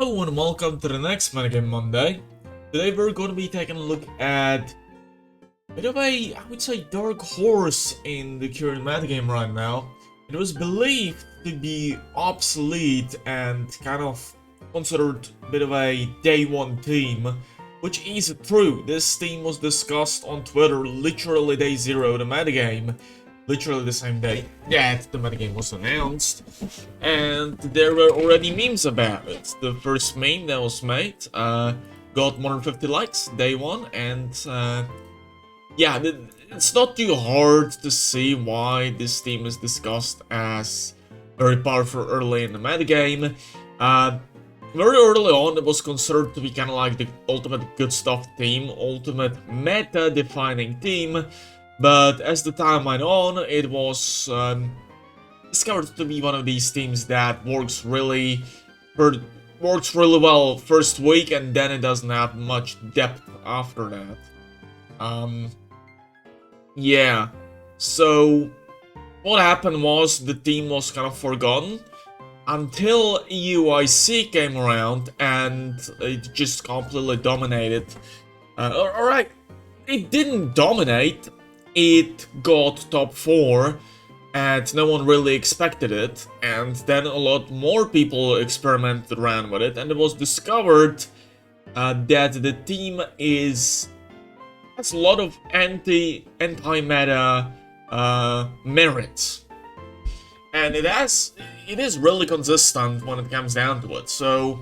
Hello and welcome to the next Metagame Monday. Today we're going to be taking a look at a bit of a, I would say, dark horse in the current metagame right now. It was believed to be obsolete and kind of considered a bit of a day one team, which is true. This team was discussed on Twitter literally day zero of the metagame. Literally the same day that the metagame was announced, and there were already memes about it. The first meme that was made got more than 50 likes day one, and yeah, it's not too hard to see why this team is discussed as very powerful early in the metagame. Very early on, it was considered to be kind of like the ultimate good stuff team, ultimate meta-defining team. But as the time went on, it was discovered to be one of these teams that works really well first week, and then it doesn't have much depth after that. Yeah. So what happened was the team was kind of forgotten until UIC came around, and it just completely dominated. Alright, it didn't dominate. It got top 4, and no one really expected it, and then a lot more people experimented around with it, and it was discovered that the team has a lot of anti-meta merits, and it is really consistent when it comes down to it. So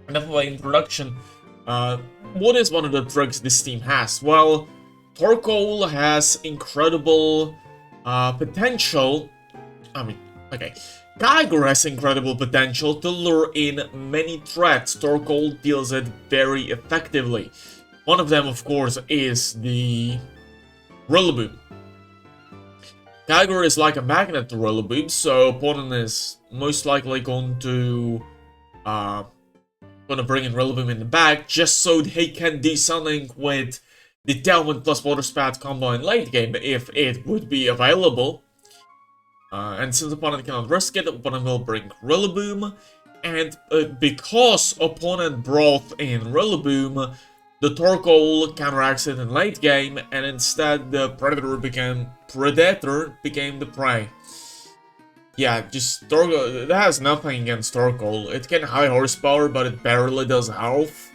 enough of an introduction. What is one of the tricks this team has? Well, Torkoal has incredible potential. Kyogre has incredible potential to lure in many threats. Torkoal deals it very effectively. One of them, of course, is the Rillaboom. Kyogre is like a magnet to Rillaboom, so opponent is most likely going to bring in Rillaboom in the back just so they can do something with the Tailwind plus Water Spout combo in late game if it would be available. And since opponent cannot risk it, opponent will bring Rillaboom. And because opponent brought in Rillaboom, the Torkoal counteracts it in late game, and instead the Predator became the prey. Yeah, just Torkoal, it has nothing against Torkoal. It can high horsepower, but it barely does health.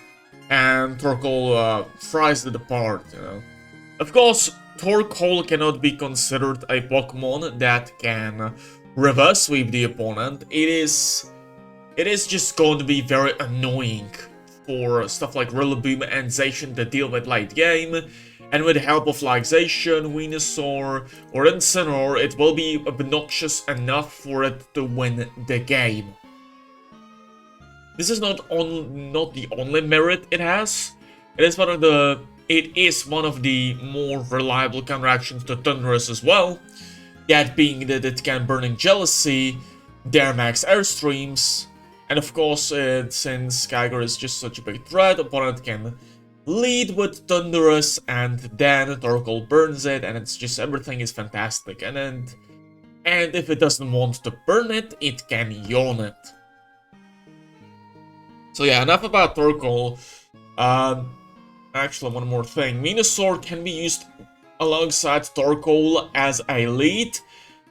And Torkoal fries it apart, you know. Of course, Torkoal cannot be considered a Pokemon that can reverse sweep the opponent. It is just going to be very annoying for stuff like Rillaboom and Zacian to deal with late game. And with the help of like Zacian, Venusaur, or Incineroar, it will be obnoxious enough for it to win the game. This is not the only merit it has. It is one of the more reliable counteractions to Thunderous as well. That being that it can Burning Jealousy, Dare Max Airstreams, and of course, since Kyogre is just such a big threat, opponent can lead with Thunderous, and then Torkoal burns it, and it's just everything is fantastic. And if it doesn't want to burn it, it can Yawn it. So yeah, enough about Torkoal. Actually, one more thing. Venusaur can be used alongside Torkoal as a lead,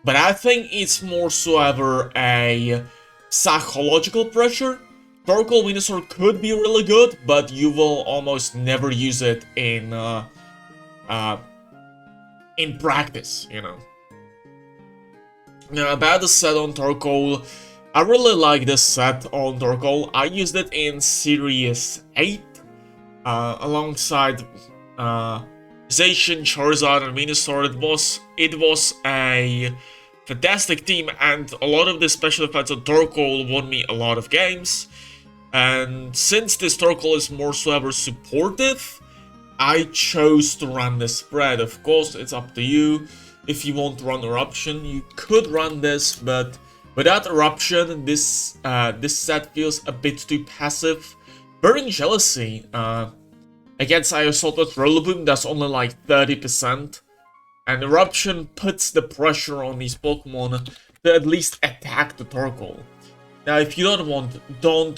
but I think it's more so ever a psychological pressure. Torkoal Venusaur could be really good, but you will almost never use it in practice, you know. Now, about the set on Torkoal, I really like this set on Torkoal. I used it in Series 8 alongside Zacian, Charizard, and Venusaur. It was a fantastic team, and a lot of the special effects on Torkoal won me a lot of games. And since this Torkoal is more so ever supportive, I chose to run this spread. Of course, it's up to you. If you want to run Eruption, you could run this, but without Eruption, this set feels a bit too passive. Burning Jealousy against Assault with Rillaboom, that's only like 30%. And Eruption puts the pressure on these Pokemon to at least attack the Torkoal. Now, if you don't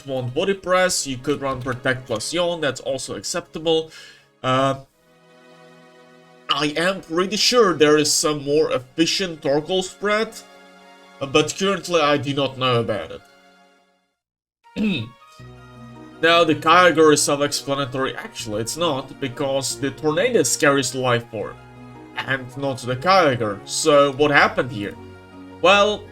want Body Press, you could run Protect plus Yawn. That's also acceptable. I am pretty sure there is some more efficient Torkoal spread, but currently I do not know about it. Now, the Kyogre is self-explanatory. Actually, it's not, because the Tornadus carries the Life Orb, and not the Kyogre. So, what happened here? Well,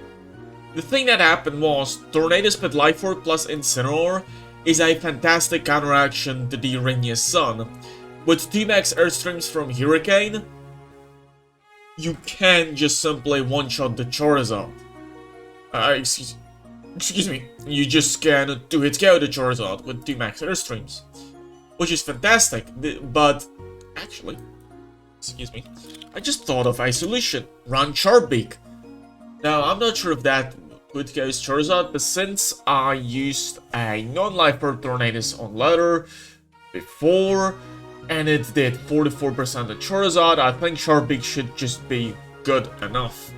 the thing that happened was, Tornadus with Life Orb plus Incineroar is a fantastic counteraction to the Xerneas Sun. With 2 max Airstreams from Hurricane, you can just simply one-shot the Charizard. Excuse me, you just can 2-hit KO the Charizard with 2 max Airstreams. Which is fantastic, but actually, excuse me, I just thought of a solution. Run Beak. Now, I'm not sure if that would KO Charizard, but since I used a non-Life Orb Tornadus on Letter before, and it did 44% of Charizard, I think Beak should just be good enough.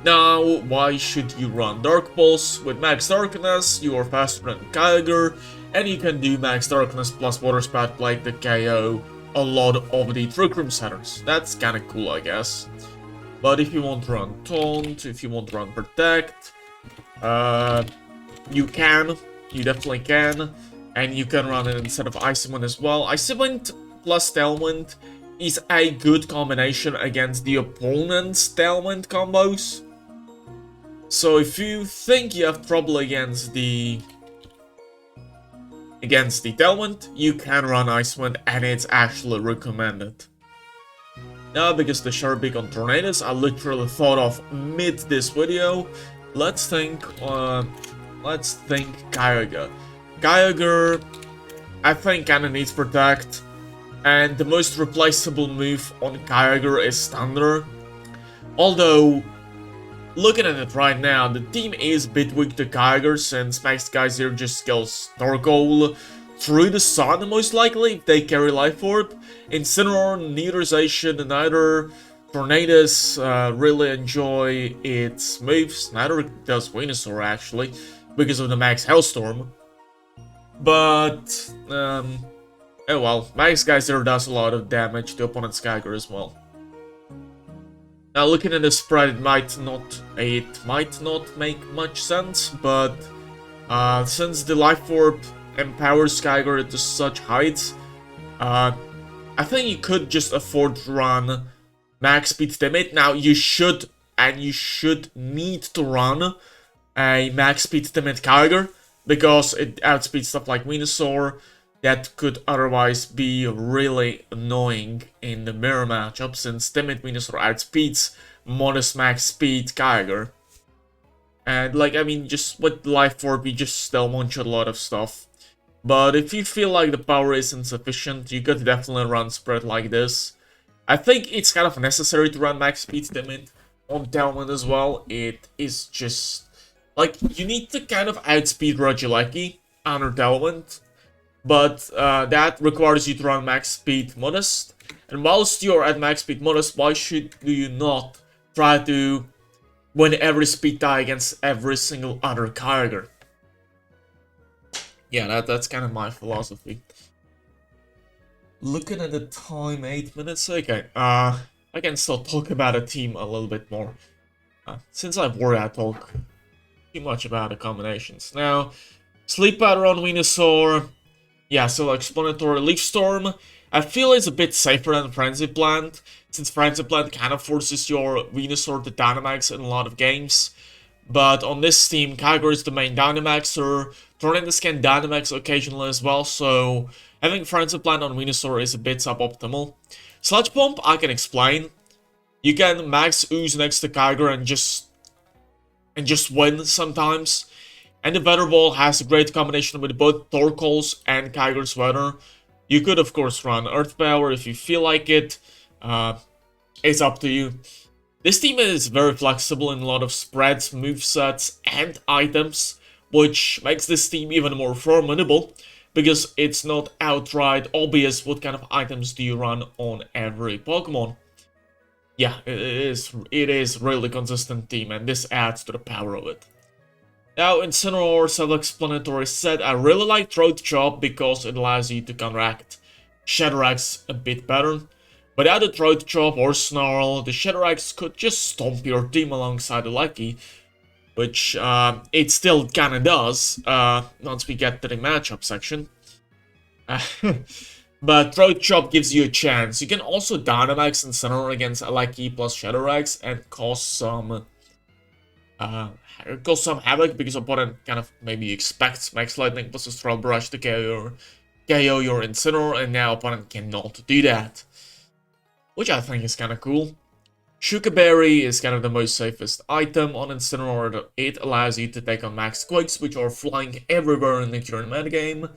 Now, why should you run Dark Pulse? With Max Darkness, you are faster than Kyogre, and you can do Max Darkness plus Water Spout Blade to KO a lot of the Trick Room setters. That's kinda cool, I guess. But if you want to run Taunt, if you want to run Protect, you definitely can, and you can run it instead of Icy Wind as well. Icy Wind plus Tailwind is a good combination against the opponent's Tailwind combos. So if you think you have trouble against the Tailwind, you can run Ice Wind, and it's actually recommended. Now, because the Beak on Tornadus, I literally thought of mid this video. Let's think Kyogre. Kyogre, I think, kinda needs Protect, and the most replaceable move on Kyogre is Thunder. Although, looking at it right now, the team is a bit weak to Kyogre, since Max Geyser just skills Torkoal through the sun, most likely, if they carry Life Orb. Incineroar, neither Zacian, neither Tornadus really enjoy its moves, neither does Venusaur actually, because of the Max Hailstorm. But, oh well, Max Geyser does a lot of damage to opponent's Kyogre as well. Now, looking at the spread, it might not make much sense, but since the Life Orb empowers Kyogre to such heights, I think you could just afford to run Max Speed Timid. Now, you should need to run a Max Speed Timid Kyogre, because it outspeeds stuff like Venusaur that could otherwise be really annoying in the mirror matchup, since Timid Venusaur outspeeds modest max speed Kyogre. And like, I mean, just with Life Orb, you just still one-shot a lot of stuff. But if you feel like the power is insufficient, you could definitely run spread like this. I think it's kind of necessary to run max speed Timid on Tailwind as well. It is just, like, you need to kind of outspeed Regieleki under Tailwind, but that requires you to run max speed Modest. And whilst you're at max speed Modest, why should you not try to win every speed tie against every single other Kyogre? Yeah, that's kind of my philosophy. Looking at the time, 8 minutes. Okay, I can still talk about a team a little bit more. Since I'm worried I talk too much about the combinations. Now, Sleep Powder on Venusaur. Yeah, so explanatory. Leaf Storm, I feel it's a bit safer than Frenzy Plant, since Frenzy Plant kind of forces your Venusaur to Dynamax in a lot of games. But on this team, Kyogre is the main Dynamaxer, Tornadus can Dynamax occasionally as well, so having Frenzy Plant on Venusaur is a bit suboptimal. Sludge Bomb, I can explain. You can max Ooze next to Kyogre and just win sometimes. And the Weather Ball has a great combination with both Torkoal's and Kyogre's Weather. You could, of course, run Earth Power if you feel like it. It's up to you. This team is very flexible in a lot of spreads, movesets, and items, which makes this team even more formidable, because it's not outright obvious what kind of items do you run on every Pokemon. Yeah, it is really consistent team, and this adds to the power of it. Now, Incineroar, self-explanatory said, I really like Throat Chop because it allows you to counteract Shadow-Axe a bit better. Without the Throat Chop or Snarl, the Shadow-Axe could just stomp your team alongside the Lucky, which it still kinda does, once we get to the matchup section. But Throat Chop gives you a chance. You can also Dynamax Incineroar against a Lucky plus Shadow-Axe and cause some havoc because opponent kind of maybe expects Max Lightning plus a Straw Brush to KO your Incineroar, and now opponent cannot do that, which I think is kind of cool. Shuca Berry is kind of the most safest item on Incineroar. It allows you to take on Max Quakes, which are flying everywhere in the current metagame,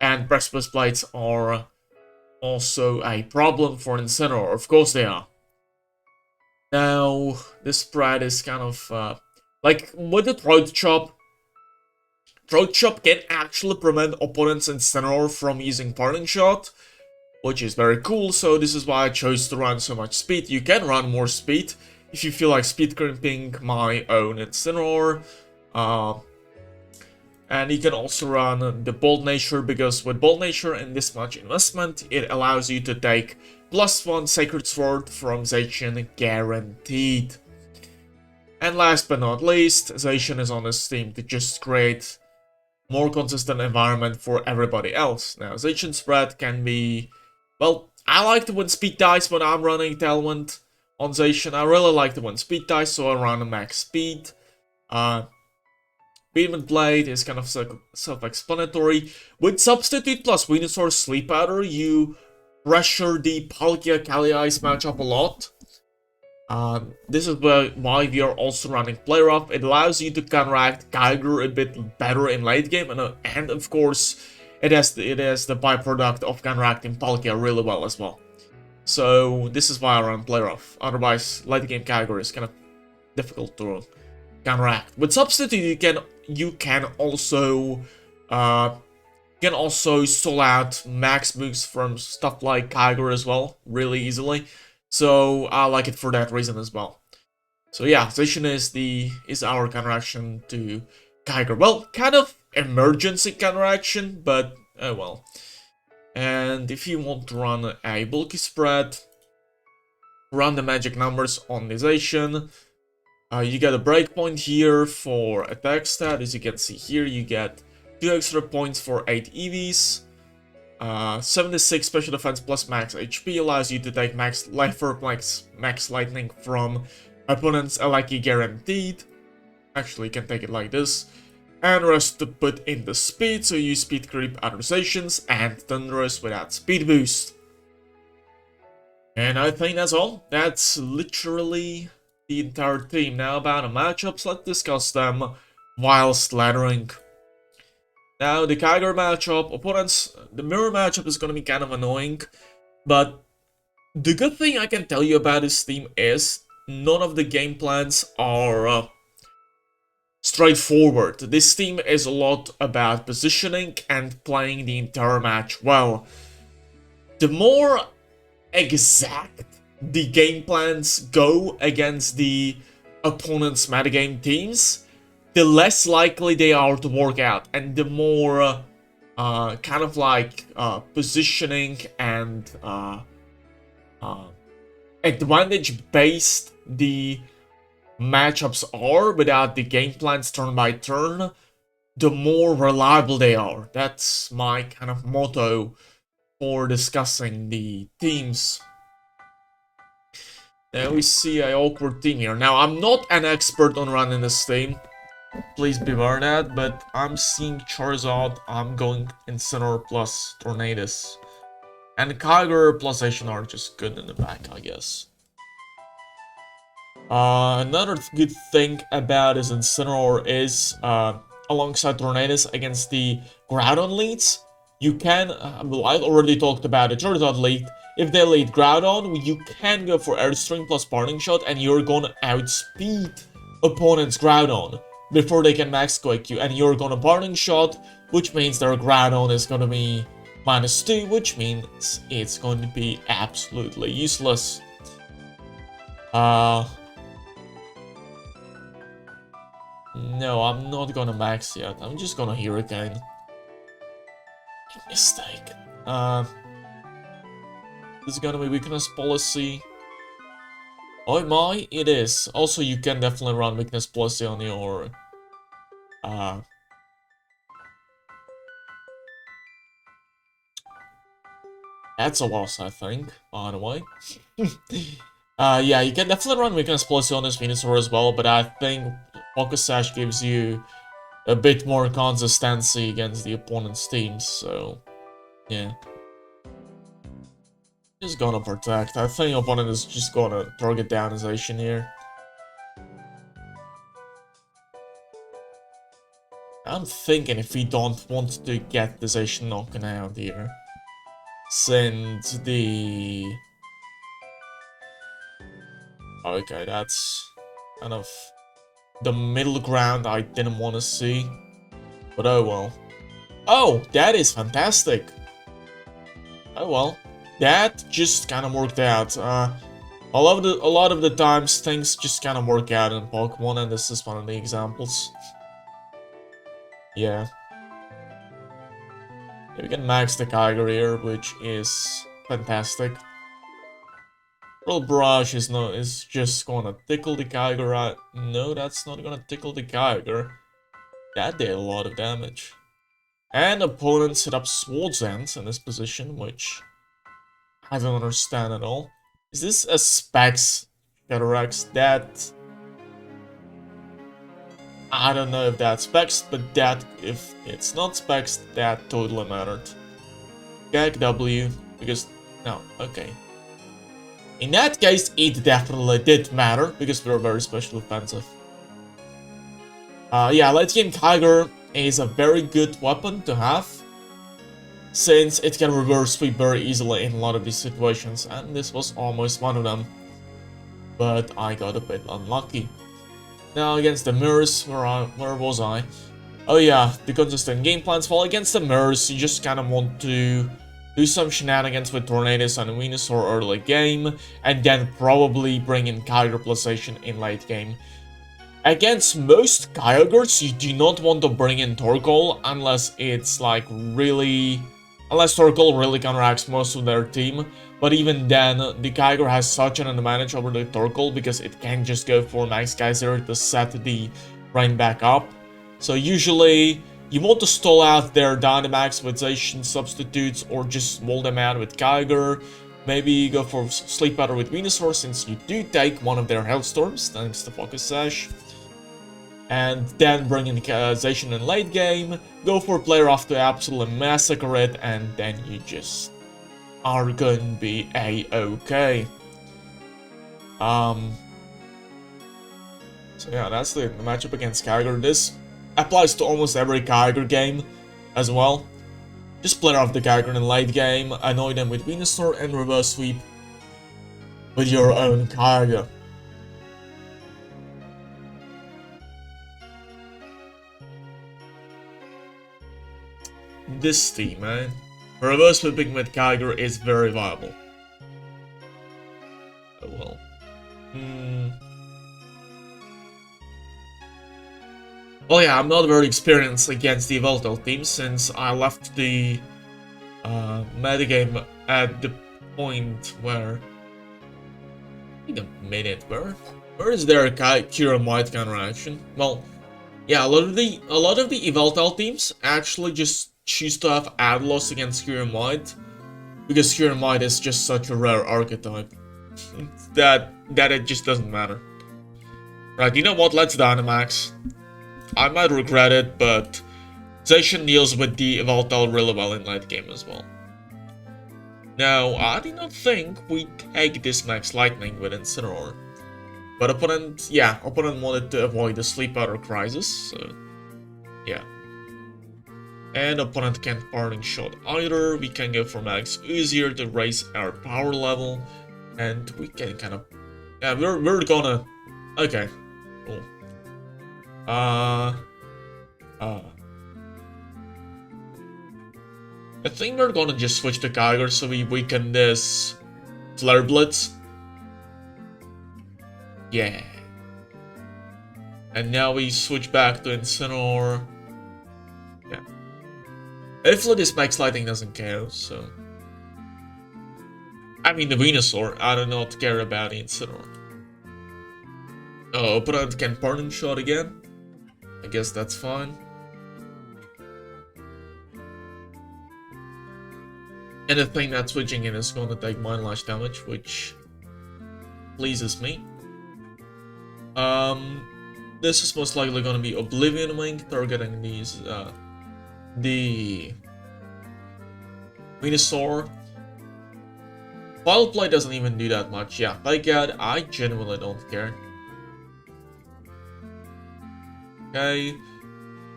and Precipice Blades are also a problem for Incineroar. Of course they are. Now, this spread is kind of like with the Throat Chop can actually prevent opponents Incineroar from using Parting Shot, which is very cool, so this is why I chose to run so much speed. You can run more speed if you feel like speed crimping my own Incineroar. And you can also run the Bold Nature, because with Bold Nature and this much investment, it allows you to take +1 Sacred Sword from Zacian guaranteed. And last but not least, Zacian is on this team to just create more consistent environment for everybody else. Now, Zacian spread can be... Well, I like to win speed dice when I'm running Tailwind on Zacian. I really like to win speed dice, so I run a max speed. Beam and Blade is kind of self-explanatory. With Substitute plus Venusaur Sleep Powder, you pressure the Palkia Kali Ice matchup a lot. This is why we are also running Play Rough. It allows you to counteract Kyogre a bit better in late game, and of course, it has the byproduct of counteracting Palkia really well as well. So this is why I run Play Rough. Otherwise, late game Kyogre is kind of difficult to counteract. With Substitute, you can also stall out max moves from stuff like Kyogre as well, really easily. So I like it for that reason as well. So yeah, Zacian is our counteraction to Kyogre. Well, kind of emergency counteraction, but oh well. And if you want to run a bulky spread, run the magic numbers on the Zacian. You get a breakpoint here for attack stat. As you can see here, you get 2 extra points for 8 EVs. 76 special defense plus max HP allows you to take max life orb, max lightning from opponents Lucky guaranteed. Actually, you can take it like this. And rest to put in the speed, so you speed creep adversations and Thunderous without speed boost. And I think that's all. That's literally the entire team. Now about the matchups, let's discuss them whilst laddering. Now, the Kyogre matchup, the mirror matchup is going to be kind of annoying, but the good thing I can tell you about this team is none of the game plans are straightforward. This team is a lot about positioning and playing the entire match well. The more exact the game plans go against the opponent's metagame teams, the less likely they are to work out, and the more kind of like positioning and advantage-based the matchups are without the game plans turn by turn, the more reliable they are. That's my kind of motto for discussing the teams. Now we see an awkward team here. Now, I'm not an expert on running this team. Please beware that, but I'm seeing Charizard. I'm going Incineroar plus Tornadus. And Kyogre plus Zacian are just good in the back, I guess. Another good thing about this Incineroar is, alongside Tornadus against the Groudon leads, you can, I already talked about the Charizard lead. If they lead Groudon, you can go for Airstream plus Parting Shot, and you're gonna outspeed opponent's Groudon before they can Max Quake you, and you're gonna Parting Shot, which means their Groudon is gonna be -2, which means it's going to be absolutely useless. No, I'm not gonna max yet. I'm just gonna Hurricane. Mistake. This is gonna be weakness policy. Oh my, it is. Also, you can definitely run weakness policy on your that's a loss, I think, by the way. Yeah, you can definitely run weakness policy on this Venusaur as well, but I think Focus Sash gives you a bit more consistency against the opponent's teams, so yeah. Just gonna protect. I think opponent is just gonna target down Zacian here. I'm thinking if we don't want to get the Zacian knocked out here. Since the... Okay, that's kind of the middle ground I didn't want to see. But oh well. Oh, that is fantastic. Oh well. That just kind of worked out. A lot of the times things just kind of work out in Pokemon, and this is one of the examples. Yeah. We can max the Kyogre here, which is fantastic. Pearl Barrage is just gonna tickle the Kyogre right. No, that's not gonna tickle the Kyogre. That did a lot of damage. And opponent set up Swords End in this position, which I don't understand at all. Is this a Specs Cataracts? That... I don't know if that's Specs, but that, if it's not Specs, that totally mattered. Gag W, because... No, okay. In that case, it definitely did matter, because we're very special offensive. Yeah, late game Kyogre is a very good weapon to have, since it can reverse sweep very easily in a lot of these situations, and this was almost one of them. But I got a bit unlucky. Now against the Mirrors, where was I? Oh yeah, the consistent game plans. Well, against the Mirrors, you just kind of want to do some shenanigans with Tornadus and Venusaur early game, and then probably bring in Kyogre plus Zacian in late game. Against most Kyogres, you do not want to bring in Torkoal unless it's like really... Unless Torkoal really counteracts most of their team. But even then, the Kyogre has such an advantage over the Torkoal because it can just go for Max Geyser to set the rain back up. So usually, you want to stall out their Dynamax with Zacian substitutes or just small them out with Kyogre. Maybe go for Sleep Powder with Venusaur since you do take one of their Hailstorms thanks to Focus Sash. And then bring in Zacian in late game, go for Play Rough to absolutely massacre it, and then you just are going to be a-okay. So yeah, that's the matchup against Kyogre. This applies to almost every Kyogre game as well. Just play off the Kyogre in late game, annoy them with Venusaur, and reverse sweep with your own Kyogre. This team, man. Reverse sweeping with Kyogre is very viable. Oh well. Well, yeah, I'm not very experienced against the Yveltal team since I left the metagame at the point where... Wait a minute, where is their Kyogre Might counteraction? Well, yeah, a lot of the Yveltal teams actually just choose to have ad loss against Kyogre Might because Kyogre Might is just such a rare archetype that it just doesn't matter. Right, you know what? Let's Dynamax. I might regret it, but Zacian deals with the Yveltal really well in late game as well. Now, I do not think we take this Max Lightning with Incineroar. But opponent wanted to avoid the Sleep Powder Crisis, so yeah. And opponent can't Parting Shot either. We can go for Max Easier to raise our power level, and we can kind of... Yeah, we're gonna... Okay, cool. I think we're gonna just switch to Kyogre so we weaken this Flare Blitz. Yeah. And now we switch back to Incineroar. Yeah. Hopefully this Max Lightning doesn't care, so... I mean the Venusaur, I do not care about the Incineroar. Oh, opponent can Parting Shot again. I guess that's fine. And the thing that switching in is going to take Mind Lash damage, which pleases me. This is most likely going to be Oblivion Wing, targeting these, the Venusaur. Wild Play doesn't even do that much. Yeah, by God, I genuinely don't care. Okay.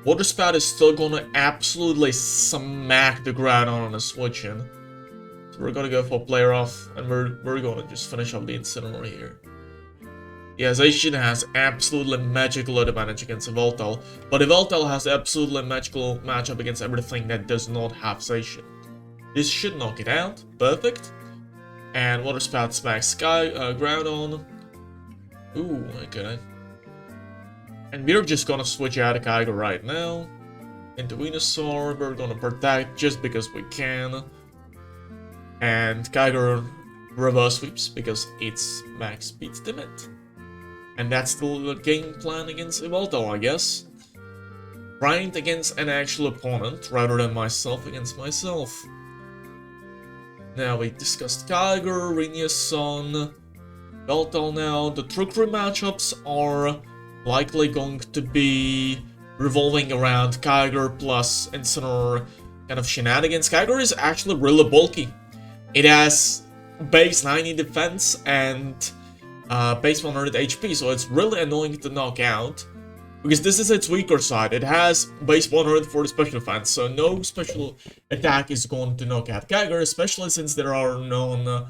Water Spout is still gonna absolutely smack the ground on a switch in. So we're gonna go for player off, and we're gonna just finish off the Incineroar here. Yeah, Zacian has absolutely magical advantage against Yveltal, but Yveltal has absolutely magical matchup against everything that does not have Zacian. This should knock it out. Perfect. And Water Spout smacks ground on. Ooh, okay. And we're just gonna switch out Kyogre right now. Into Venusaur, we're gonna protect just because we can. And Kyogre reverse sweeps because its max beats Timid. And that's the game plan against Yveltal, I guess. Grind against an actual opponent rather than myself against myself. Now we discussed Kyogre, Xerneas, Yveltal now. The trickery matchups are likely going to be revolving around Kyogre plus Incineroar kind of shenanigans. Kyogre is actually really bulky. It has base 90 defense and base 100 HP, so it's really annoying to knock out. Because this is its weaker side. It has base 100 for the special defense, so no special attack is going to knock out Kyogre, especially since there are no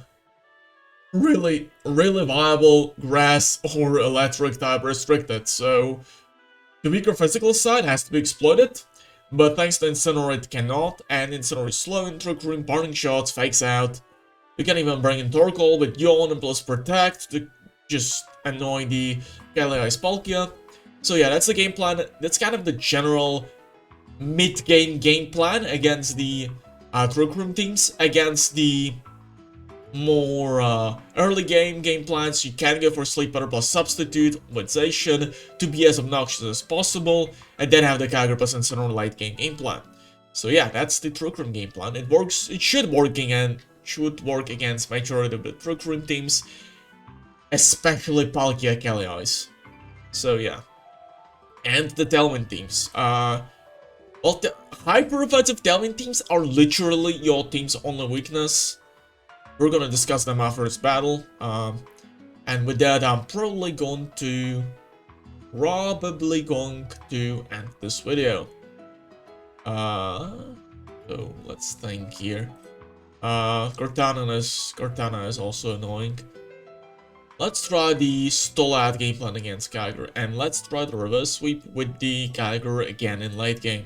really viable grass or electric type restricted. So the weaker physical side has to be exploited, but thanks to Incineroar it cannot, and Incineroar is slow in Trick Room, Parting Shots, fakes out. You can even bring in Torkoal with Yawn and plus Protect to just annoy the Ice Palkia. So yeah, that's the game plan. That's kind of the general mid-game game plan against the Trick Room teams. Against the more early game plans, you can go for Sleeper plus Substitute with Zacian to be as obnoxious as possible, and then have the Kyogre plus Incineroar late game plan. So yeah, that's the Trick Room game plan. It works. It should work against majority of the Trick Room teams, especially Palkia Ice. So yeah. And the Tailwind teams. Well, the hyper-offensive Tailwind teams are literally your team's only weakness. We're gonna discuss them after this battle. And with that, I'm probably going to end this video. So let's think here. Cortana is also annoying. Let's try the stall-out game plan against Kyogre, and let's try the reverse sweep with the Kyogre again in late game.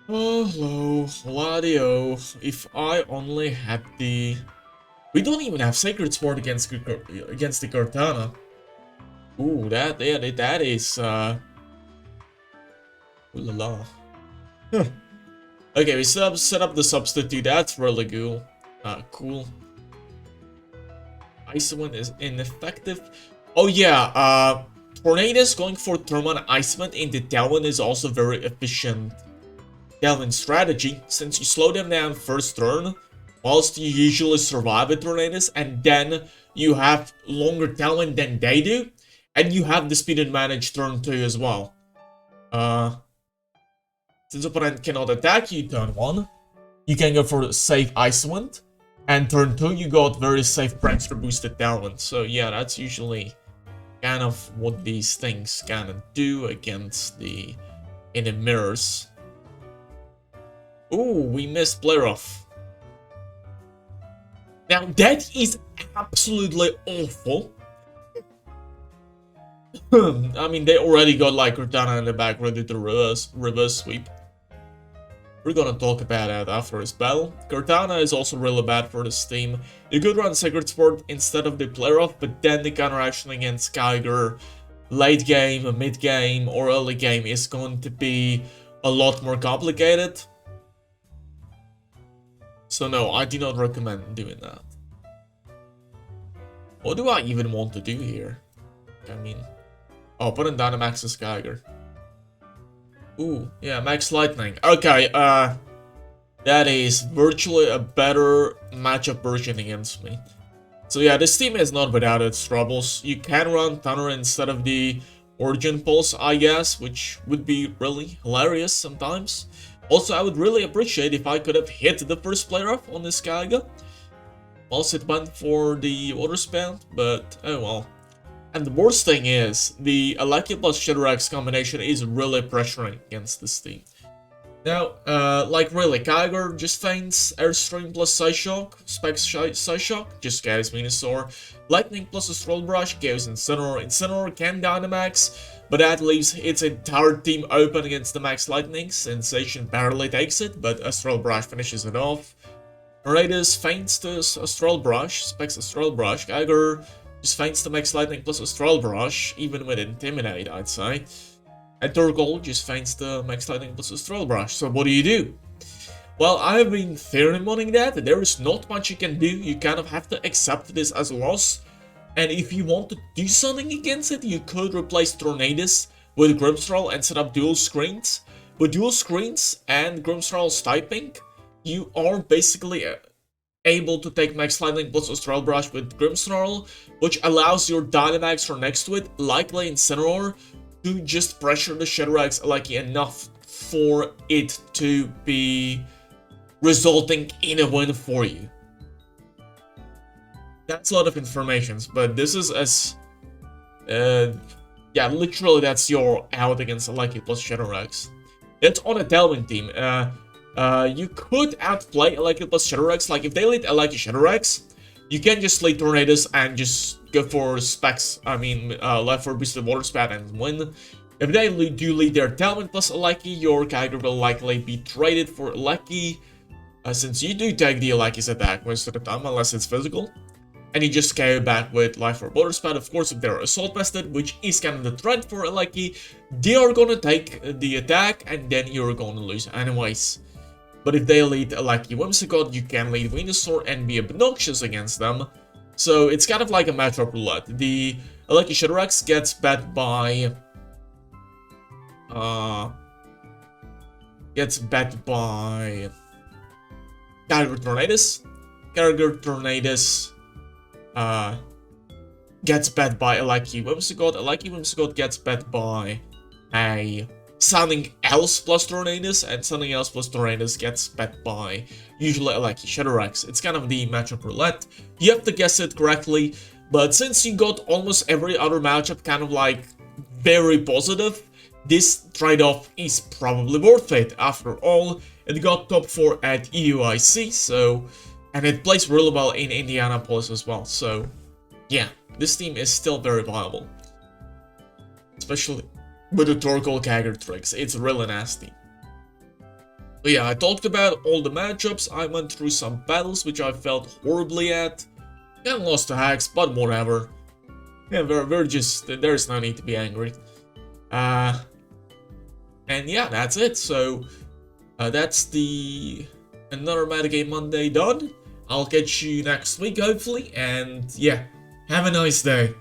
Oh, hello, Ladio. If I only had the... We don't even have Sacred Sword against the Cortana. Ooh, that is... Ooh la la. Huh. Okay, we set up the substitute, that's really cool. Cool. Icy Wind is ineffective. Oh yeah, Tornadus going for Thermal Icy Wind into Tailwind is also very efficient Tailwind strategy, since you slow them down first turn, whilst you usually survive with Tornadus, and then you have longer Tailwind than they do, and you have the speed advantage turn 2 as well. Since opponent cannot attack you turn 1, you can go for safe Icy Wind. And turn 2, you got very safe Prankster boosted Tailwind. So yeah, that's usually kind of what these things kind of do against the mirrors. Ooh, we missed player off. Now that is absolutely awful. I mean, they already got like Cortana in the back ready to reverse sweep. We're gonna talk about that after his battle. Cortana is also really bad for this team. You could run Sacred Sword instead of the player off, but then the counteraction against Kyogre late game, mid game, or early game is going to be a lot more complicated. So no, I do not recommend doing that. What do I even want to do here? I mean... Oh, put in Dynamax as Kyogre. Ooh, yeah, Max Lightning. Okay, that is virtually a better matchup version against me. So yeah, this team is not without its troubles. You can run Thunder instead of the Origin Pulse, I guess, which would be really hilarious sometimes. Also, I would really appreciate if I could have hit the first player off on this Kyogre. Also, it went for the Water Spout, but oh well. And the worst thing is, the Aleki plus Shadowrax combination is really pressuring against this team. Now, like really, Kyogre just feints Airstream plus Psyshock, specs Psyshock, just KOs Venusaur. Lightning plus Astral Brush, KOs Incineroar. Incineroar can Dynamax, but that leaves its entire team open against the Max Lightning, since Zacian barely takes it, but Astral Brush finishes it off. Tornadus feints to Astral Brush, specs Astral Brush. Kyogre just feints to Max Lightning plus Astral Brush, even with Intimidate, I'd say. And Torkoal just feints the Max Lightning plus Astral Brush. So what do? Well, I have been theoremoning that. There is not much you can do. You kind of have to accept this as a loss. And if you want to do something against it, you could replace Tornadus with Grimmsnarl and set up dual screens. With dual screens and Grimmsnarl's typing, you are basically able to take Max Lightning plus Astral Brush with Grimmsnarl, which allows your Dynamax for next to it, likely Incineroar, to just pressure the Shadowrax Aleki enough for it to be resulting in a win for you. That's a lot of information, but this is as... yeah, literally that's your out against Aleki plus Shadowrax. It's on a Tailwind team. You could outplay Aleki plus Shadowrax, like if they lead Aleki Shadowrax, you can just lead Tornadus and just go for specs, Life Orb boosted Water Spout and win. If they do lead their Tailwind plus Aleki, your Kyogre will likely be traded for Aleki, since you do take the Aleki's attack most of the time, unless it's physical. And you just KO back with Life Orb Water Spout. Of course, if they're Assault Vested, which is kind of the trend for Aleki, they are gonna take the attack, and then you're gonna lose anyways. But if they lead Aleki Whimsicott, you can lead Venusaur and be obnoxious against them. So it's kind of like a matchup roulette. The Aleki Shadowrax gets bet by... Kyogre Tornadus. Kyogre Tornadus gets bet by Aleki Whimsicott. Aleki Whimsicott gets bet by a something else plus Tornadus, and something else plus Tornadus gets bet by usually Aleki Shadowrax. It's kind of the matchup roulette. You have to guess it correctly, but since you got almost every other matchup kind of like very positive, this trade-off is probably worth it. After all, it got top 4 at EUIC, so... and it plays really well in Indianapolis as well, so... yeah, this team is still very viable. Especially with the Torkoal Kyogre tricks, it's really nasty. But yeah, I talked about all the matchups, I went through some battles which I felt horribly at. And lost to hacks, but whatever. Yeah, we're just... there's no need to be angry. And yeah, that's it. So that's the another Metagame Monday done. I'll catch you next week, hopefully. And yeah, have a nice day.